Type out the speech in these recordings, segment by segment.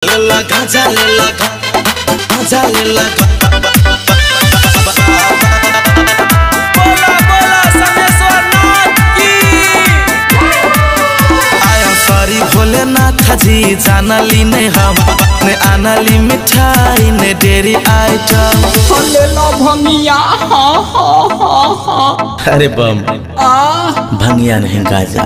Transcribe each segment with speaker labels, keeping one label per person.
Speaker 1: लेला गांजा लेला गांजा लेला
Speaker 2: बोला बोला समेश्वर नाथ की।
Speaker 1: आया सॉरी भोलेनाथ जी जानली ने हम ने आनली मिठाई ने डेरी आइटम
Speaker 2: लेला भंगिया
Speaker 1: अरे बम भंगिया नहीं गाजा।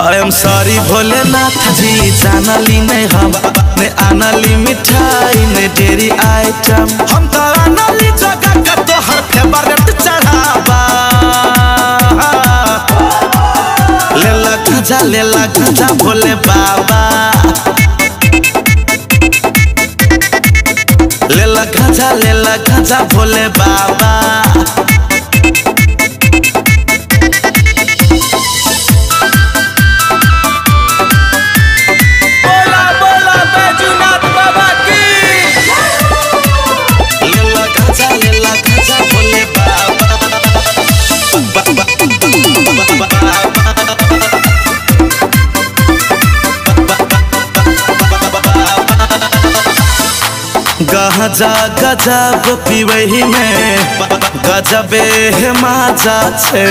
Speaker 1: I am sorry Bholenath ji जानली ने हम ने आनली मिठाई ने डेरी आइटम हम तो आनली जगह का तो हर फेवरेट चढ़ावा लेला गांजा भोले बाबा लेला गांजा भोले बाबा गांजा गजब पीवही में गजबे मजा छे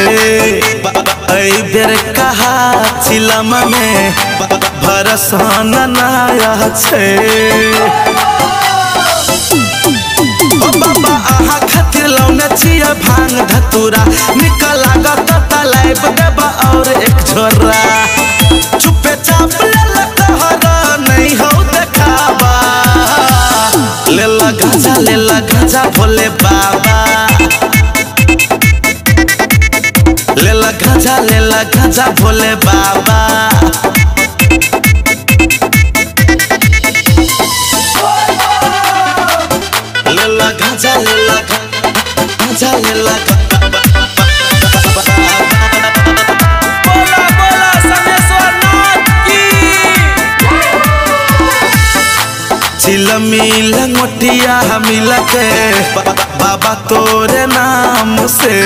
Speaker 1: ऐ बेर कहा चिलम में भरसन नया छे ओ बाबा आहा खातिर लौने छिया भांग धतूरा निकल लागत तलाइब देबा और एक झोरा चुपे चाप ले कहरा नहीं हो देखावा लेला गांजा भोले बाबा लेला गांजा भोले बाबा लेला गांजा
Speaker 2: बोला बोला समेश्वर नाथ की।
Speaker 1: चिलमी लंगोटिया मिल के बाबा तोरे नाम से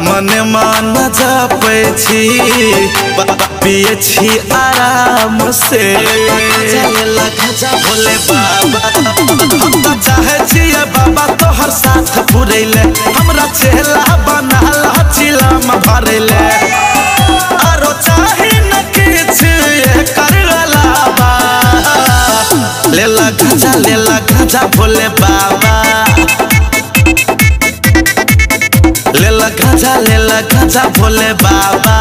Speaker 1: मने मन जपे छी पिए छी आराम से लेला गांजा भोले बाबा हम तो चाहे छी बाबा तोहर साथ पुरैले हमरा चेला बनाला चिलम भरैले आरो चाहे न किछ कर लाबा लेला गांजा भोले बाबा लेला गांजा भोले बाबा।